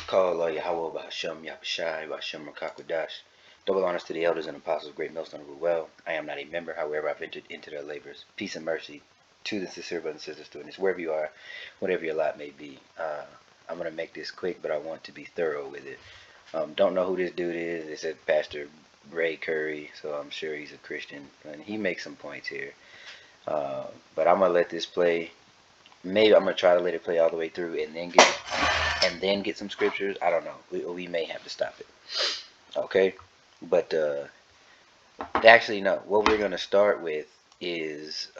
Call Allah Yahweh Bahasham Yahushai Bahasham Rakakwadash. Double honors to the elders and apostles of Great Millstone of Well. I am not a member, however, I've entered into their labors. Peace and mercy to the sincere brothers and sisters doing this, wherever you are, whatever your lot may be. I'm going to make this quick, but I want to be thorough with it. Don't know who this dude is. They said Pastor Ray Curry, so I'm sure he's a Christian, and he makes some points here. But I'm going to let this play. Maybe I'm going to try to let it play all the way through and then get some scriptures. I don't know. We may have to stop it. Okay? But actually, no. What we're going to start with is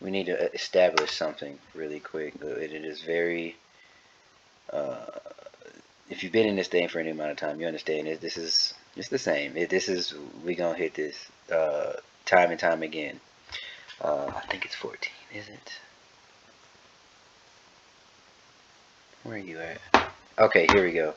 we need to establish something really quick. It is very... if you've been in this thing for any amount of time, you understand it. This is... It's the same. We're going to hit this time and time again. I think it's 14, isn't it? Where are you at? Okay, here we go.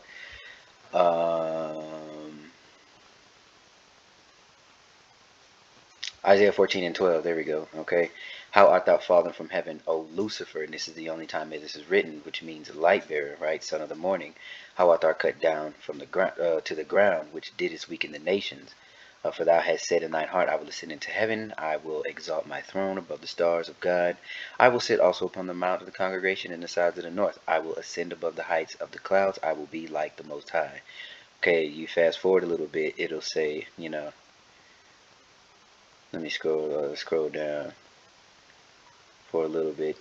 Isaiah 14 and 12. There we go. Okay. How art thou fallen from heaven, O Lucifer? And this is the only time that this is written, which means light bearer, right? Son of the morning. How art thou cut down from the ground to the ground, which didst weaken the nations? For thou hast said in thine heart, I will ascend into heaven. I will exalt my throne above the stars of God. I will sit also upon the mount of the congregation in the sides of the north. I will ascend above the heights of the clouds. I will be like the Most High. Okay, you fast forward a little bit, it'll say, let me scroll down for a little bit.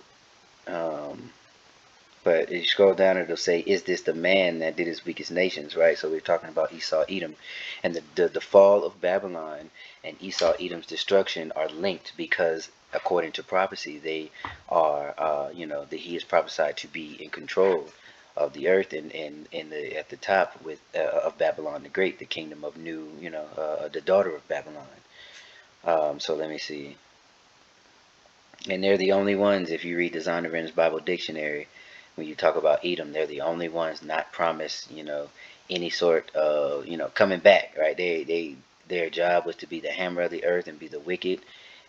But if you scroll down, it'll say, is this the man that did his weakest nations, right? So we're talking about Esau, Edom. And the fall of Babylon and Esau, Edom's destruction are linked because, according to prophecy, they are, that he is prophesied to be in control of the earth and at the top of Babylon the Great, the kingdom of the daughter of Babylon. So let me see. And they're the only ones, if you read the Zondervan's Bible Dictionary, when you talk about Edom, they're the only ones not promised, any sort of, coming back, right? Their job was to be the hammer of the earth and be the wicked.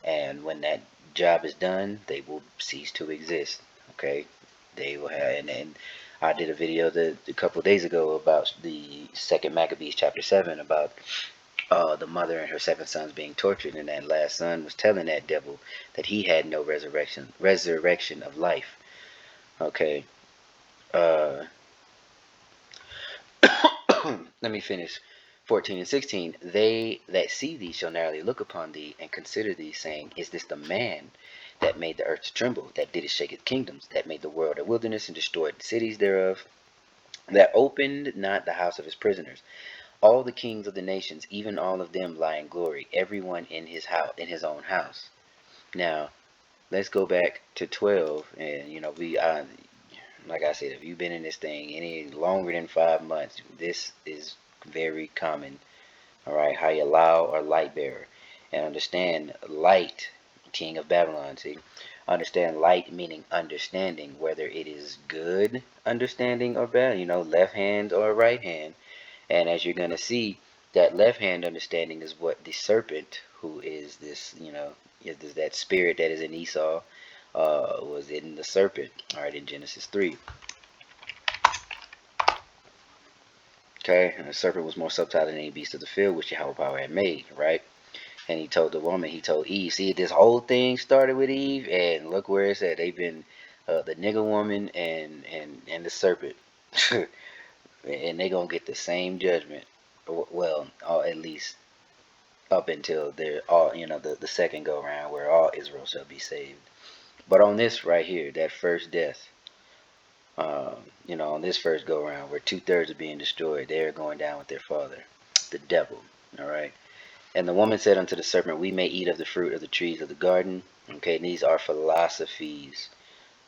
And when that job is done, they will cease to exist. Okay, they will have, and I did a video a couple of days ago about the Second Maccabees chapter 7 about the mother and her 7 sons being tortured, and that last son was telling that devil that he had no resurrection of life. Okay. Let me finish. 14 and 16. They that see thee shall narrowly look upon thee and consider thee, saying, is this the man that made the earth to tremble, that did shake kingdoms, that made the world a wilderness and destroyed the cities thereof, that opened not the house of his prisoners? All the kings of the nations, even all of them, lie in glory, everyone in his house, in his own house. Now, let's go back to 12, and like I said, if you've been in this thing any longer than 5 months, this is very common. All right, Hayalao or light bearer, and understand light, king of Babylon. See, understand light meaning understanding, whether it is good understanding or bad. Left hand or right hand. And as you're gonna see, that left hand understanding is what the serpent, who is this, is that spirit that is in Esau, was in the serpent, all right, in Genesis 3. Okay, and the serpent was more subtle than any beast of the field which Yahweh had made, right? And he told Eve, see, this whole thing started with Eve, and look where it's at. They've been the nigger woman and the serpent. And they're going to get the same judgment. Well, at least up until they're all, the second go around where all Israel shall be saved. But on this right here, that first death, on this first go around where 2/3 are being destroyed, they are going down with their father, the devil. All right. And the woman said unto the serpent, we may eat of the fruit of the trees of the garden. Okay. And these are philosophies.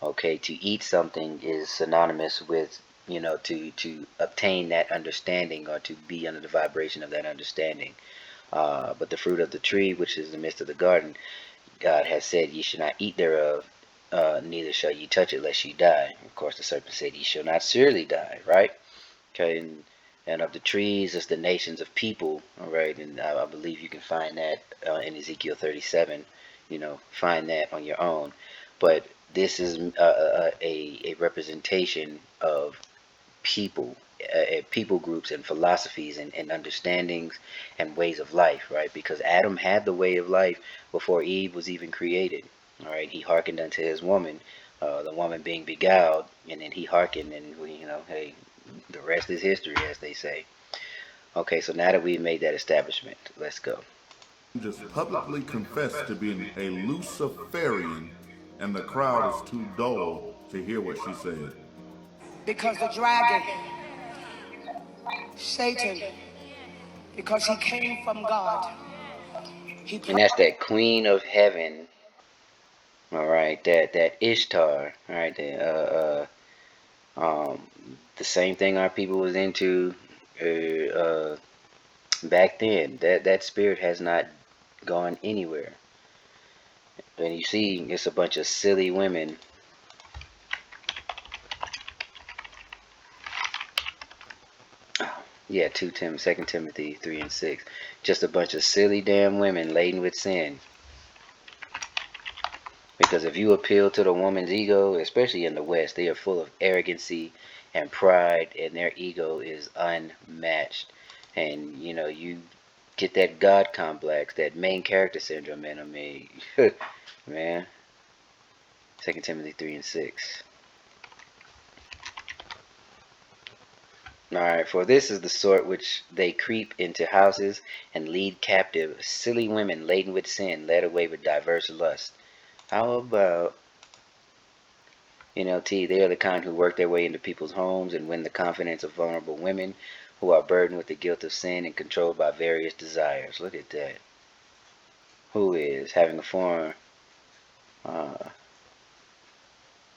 Okay. To eat something is synonymous with, to obtain that understanding or to be under the vibration of that understanding. But the fruit of the tree, which is in the midst of the garden, God has said, ye should not eat thereof, neither shall ye touch it lest ye die. Of course, the serpent said, ye shall not surely die, right? Okay, and of the trees is the nations of people, all right? And I believe you can find that in Ezekiel 37, find that on your own. But This is a representation of people, people groups and philosophies and understandings and ways of life, right? Because Adam had the way of life before Eve was even created. All right, he hearkened unto his woman, the woman being beguiled, and then he hearkened, and we, hey, the rest is history, as they say. Okay, so now that we've made that establishment, let's go. Just publicly confessed to being a Luciferian, and the crowd is too dull to hear what she said. Because the dragon, Satan, because he came from God, he And that's that Queen of Heaven. All right, that Ishtar. All right, um, the same thing our people was into back then. That spirit has not gone anywhere. And you see, it's a bunch of silly women. Yeah, 2 Timothy 3 and 6. Just a bunch of silly damn women laden with sin. Because if you appeal to the woman's ego, especially in the West, they are full of arrogancy and pride, and their ego is unmatched. And you get that God complex, that main character syndrome in them, man. 2 Timothy 3 and 6. Alright, for this is the sort which they creep into houses and lead captive silly women laden with sin, led away with diverse lusts. How about NLT? They are the kind who work their way into people's homes and win the confidence of vulnerable women who are burdened with the guilt of sin and controlled by various desires. Look at that. Who is having a form? Uh,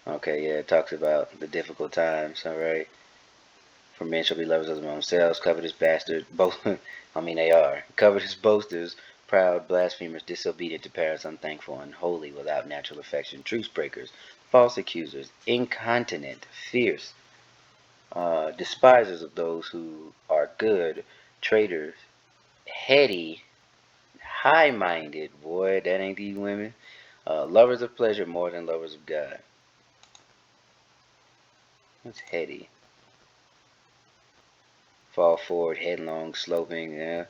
okay, yeah, it talks about the difficult times, alright. For men shall be lovers of themselves, covetous bastards, both, I mean they are, covetous boasters, proud, blasphemers, disobedient to parents, unthankful, unholy, without natural affection, truce breakers, false accusers, incontinent, fierce, despisers of those who are good, traitors, heady, high-minded, boy, that ain't these women, lovers of pleasure more than lovers of God. What's heady? Fall forward, headlong, sloping, yeah.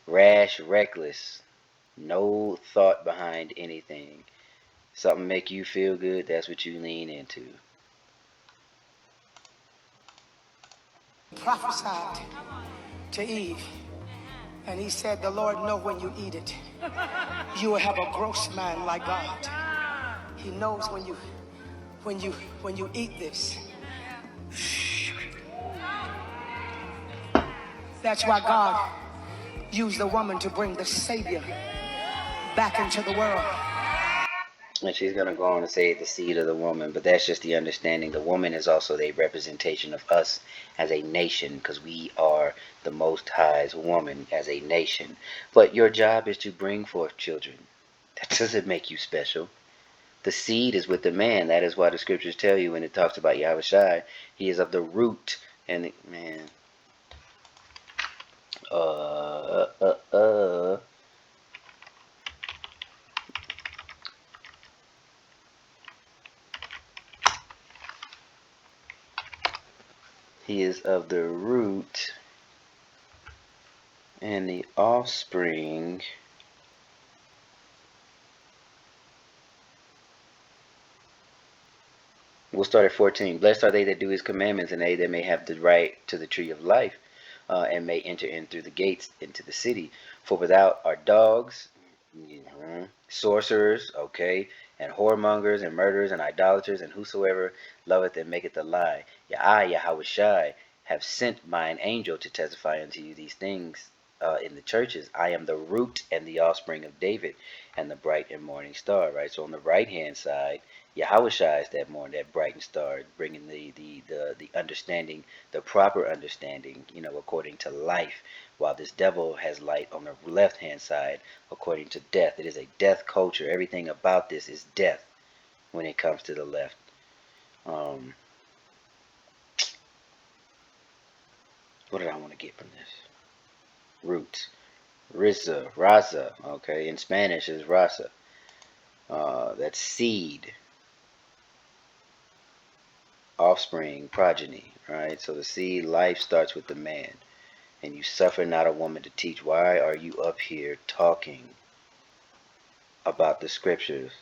Rash, reckless, no thought behind anything. Something make you feel good, that's what you lean into. prophesied to Eve, and he said, the Lord know when you eat it, you will have a gross man like God. He knows when you eat this. That's why God used the woman to bring the Savior back into the world. And she's going to go on to say the seed of the woman, but that's just the understanding. The woman is also a representation of us as a nation, because we are the Most High's woman as a nation. But your job is to bring forth children. That doesn't make you special. The seed is with the man. That is why the scriptures tell you when it talks about Yahushua, he is of the root. And man, uh, uh, uh. He is of the root and the offspring. We'll start at 14. Blessed are they that do his commandments, and they that may have the right to the tree of life, and may enter in through the gates into the city. For without are dogs, sorcerers, okay, and whoremongers, and murderers, and idolaters, and whosoever loveth and maketh a lie. I, Yahushai, have sent mine angel to testify unto you these things in the churches. I am the root and the offspring of David, and the bright and morning star. Right. So on the right hand side, Yahushua is that morning, that bright star, bringing the understanding, the proper understanding, according to life, while this devil has light on the left hand side, according to death. It is a death culture. Everything about this is death when it comes to the left. Um, what did I want to get from this? Roots. Raza, okay, in Spanish is raza. That's seed. offspring, progeny, right? So the seed life starts with the man. And you suffer not a woman to teach. Why are you up here talking about the scriptures?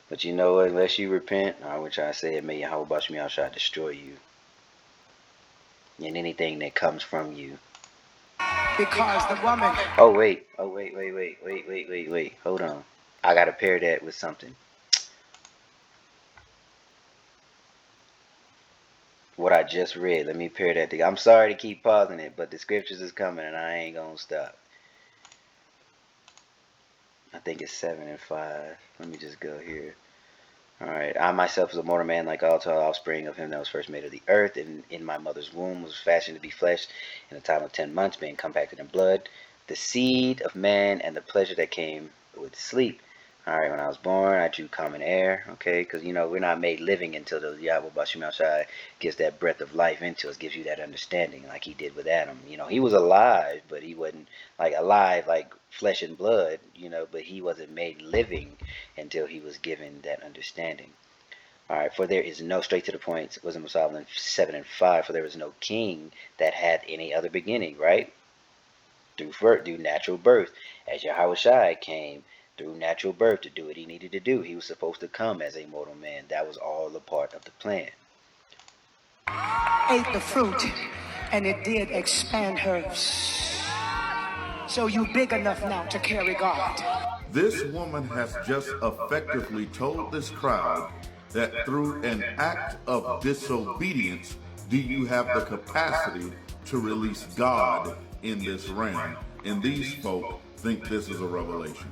But you know what? Unless you repent, I would try to say it, may Yahweh Bashmi Al Shah destroy you and anything that comes from you. Because the woman. Oh wait. Oh wait. Hold on. I gotta pair that with something. What I just read. Let me pair that together. I'm sorry to keep pausing it, but the scriptures is coming and I ain't gonna stop. I think it's 7 and 5. Let me just go here. Alright, I myself was a mortal man like all 12 offspring of him that was first made of the earth, and in my mother's womb was fashioned to be flesh in a time of 10 months, being compacted in blood, the seed of man and the pleasure that came with sleep. Alright, when I was born, I drew common air, okay, because, you know, we're not made living until the Yahweh Bashim Shai gives that breath of life into us, gives you that understanding like he did with Adam. You know, he was alive, but he wasn't, like, alive like flesh and blood, you know, but he wasn't made living until he was given that understanding. Alright, for there is no, straight to the point, Wisdom of Solomon 7 and 5, for there is no king that had any other beginning, right? Through natural birth, as Yahweh Shai came through natural birth to do what he needed to do. He was supposed to come as a mortal man. That was all a part of the plan. Ate the fruit and it did expand her. So you big enough now to carry God. This woman has just effectively told this crowd that through an act of disobedience do you have the capacity to release God in this realm. And these folk think this is a revelation.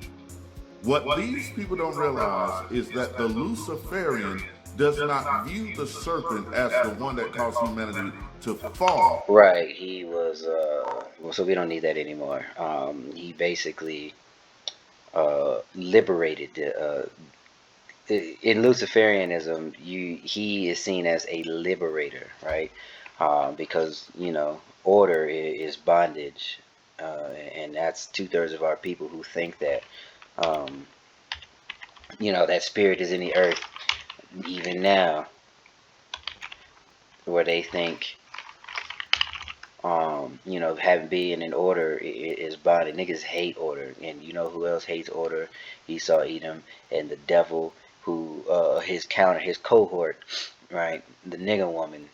What these people don't realize is that the Luciferian does not view the serpent as the one that caused humanity to fall. Right, he was, well, so we don't need that anymore. He basically liberated the, in Luciferianism, he is seen as a liberator, right? Because, you know, order is bondage, and that's 2/3 of our people who think that, you know, that spirit is in the earth even now, where they think, you know, having being in order is bondage. Niggas hate order, and you know who else hates order? Esau, Edom, and the devil, who his cohort, right? The nigga woman,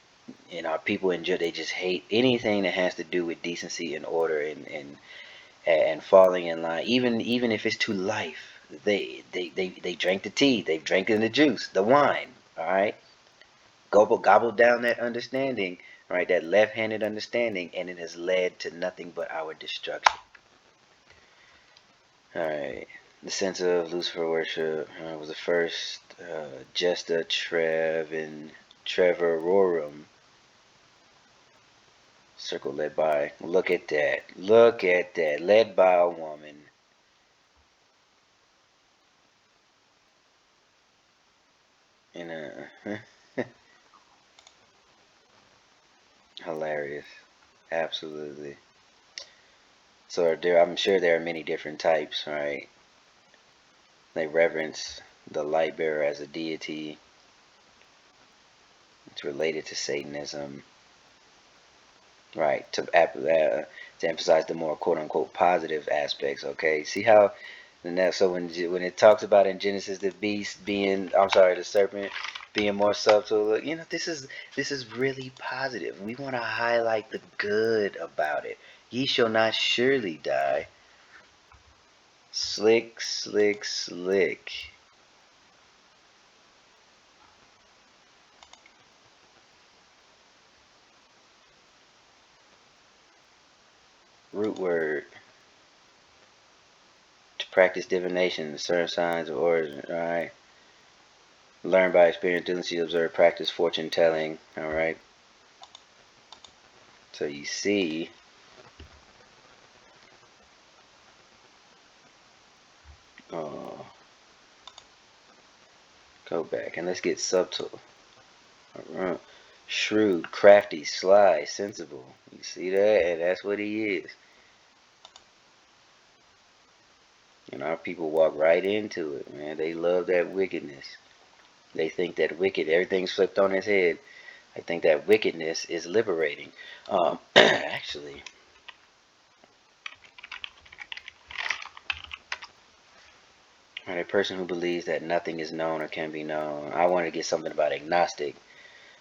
and our people in jail. They just hate anything that has to do with decency and order and falling in line. Even if it's to life, they drank the tea, they've drank in the juice, the wine. All right, gobble down that understanding, right? That left-handed understanding, and it has led to nothing but our destruction. All right. The sense of Lucifer worship was the first Gesta Treverorum circle led by. Look at that. Look at that. Led by a woman. In a hilarious. Absolutely. So I'm sure there are many different types, right? They reverence the light bearer as a deity. It's related to Satanism, right? To emphasize the more quote unquote positive aspects. Okay, see how, so when it talks about in Genesis the beast being, I'm sorry, the serpent being more subtle, you know, this is really positive. We want to highlight the good about it. Ye shall not surely die. Slick. Root word. To practice divination, discern signs of origin. Alright. Learn by experience, diligently observe, practice fortune telling. Alright. So you see, go back and let's get subtle. Alright. Shrewd, crafty, sly, sensible. You see that? And that's what he is. And our people walk right into it, man. They love that wickedness. They think that everything's flipped on its head. I think that wickedness is liberating. Actually, a person who believes that nothing is known or can be known. I want to get something about agnostic.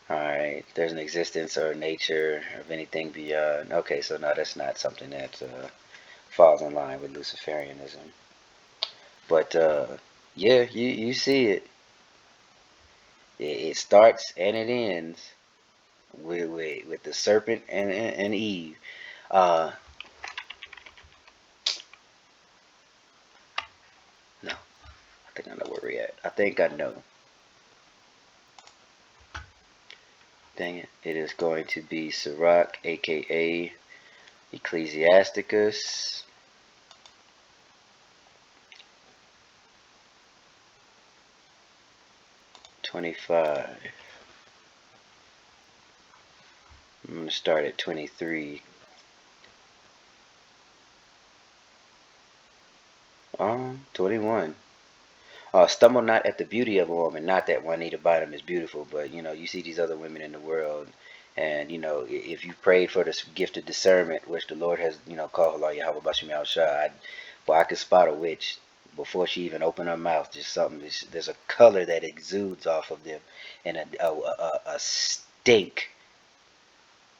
All right, there's an existence or nature of anything beyond. Okay, so no, that's not something that falls in line with Luciferianism. But yeah, you see it. It starts and it ends with the serpent and Eve. Uh, no, I think I know where we're at. I think I know. Dang it! It is going to be Sirach, aka Ecclesiasticus. $25. I'm going to start at 23. 21. Stumble not at the beauty of a woman. Not that Juanita Bottom is beautiful, but you see these other women in the world, and if you prayed for this gift of discernment, which the Lord has, called Allah Yahweh Bashim Yahushua, I could spot a witch before she even opened her mouth. Just something. There's a color that exudes off of them, and a stink.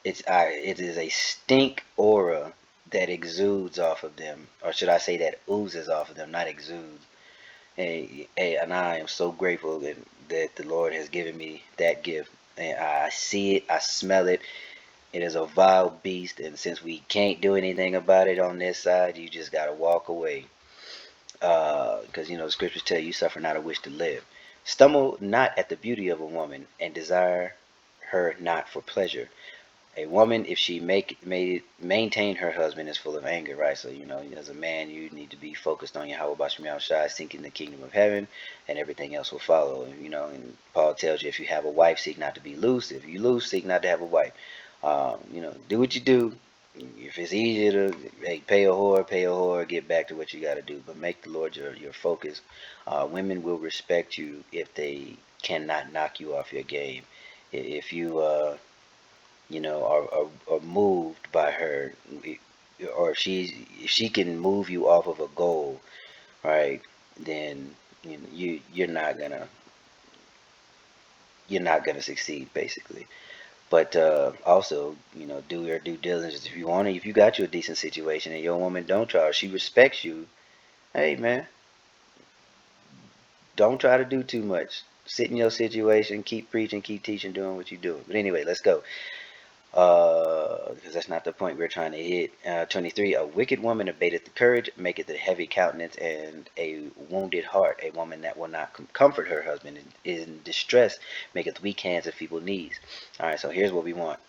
It is a stink aura that exudes off of them, or should I say that oozes off of them, not exudes. And I am so grateful that the Lord has given me that gift. And I see it, I smell it. It is a vile beast, and since we can't do anything about it on this side, you just gotta walk away. Because the scriptures tell you, suffer not a wish to live. Stumble not at the beauty of a woman, and desire her not for pleasure. A woman, if she maintain her husband, is full of anger, right? So as a man, you need to be focused on Yahweh Bashim Yahushua, seeking the kingdom of heaven, and everything else will follow. And Paul tells you, if you have a wife, seek not to be loose. If you loose, seek not to have a wife. Do what you do. If it's easier to pay a whore, get back to what you got to do. But make the Lord your focus. Women will respect you if they cannot knock you off your game. If you are moved by her, or if she can move you off of a goal, right? Then you're not gonna succeed, basically. But also, do your due diligence. If you got you a decent situation and your woman don't try, or she respects you, hey man, don't try to do too much. Sit in your situation, keep preaching, keep teaching, doing what you're doing. But anyway, let's go. Because that's not the point we're trying to hit. 23. A wicked woman abateth the courage, maketh a heavy countenance, and a wounded heart. A woman that will not comfort her husband is in distress, maketh weak hands and feeble knees. All right, so here's what we want.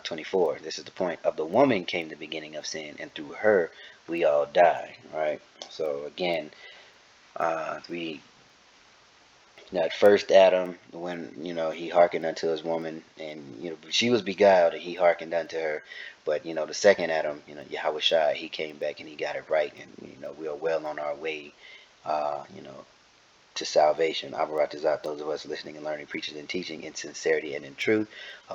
24. This is the point. Of the woman came the beginning of sin, and through her we all die. All right. So again, that first Adam, when he hearkened unto his woman, and she was beguiled, and he hearkened unto her. But the second Adam, Yahweh Shai, he came back and he got it right, and we are well on our way, to salvation. Abaratazat, those of us listening and learning, preaching and teaching in sincerity and in truth,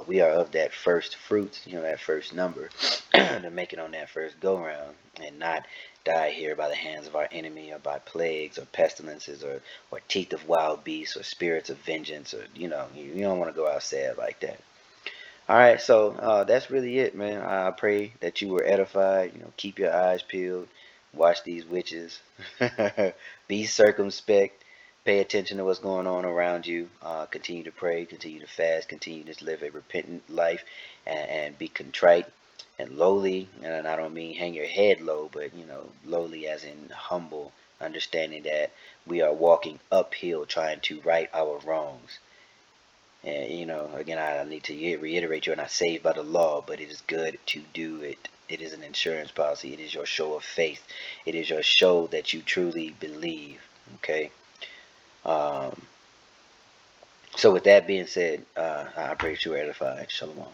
we are of that first fruit, that first number, to make it on that first go round, and not die here by the hands of our enemy, or by plagues or pestilences, or teeth of wild beasts, or spirits of vengeance, or you don't want to go out sad like that. All right, so that's really it, man. I pray that you were edified. Keep your eyes peeled, watch these witches, be circumspect, pay attention to what's going on around you, continue to pray, continue to fast, continue to live a repentant life, and be contrite and lowly. And I don't mean hang your head low, but lowly as in humble, understanding that we are walking uphill trying to right our wrongs. And again, I need to reiterate, you're not saved by the law, but it is good to do it. It is an insurance policy. It is your show of faith. It is your show that you truly believe. Okay. So with that being said, I pray that you are edified. Shalom.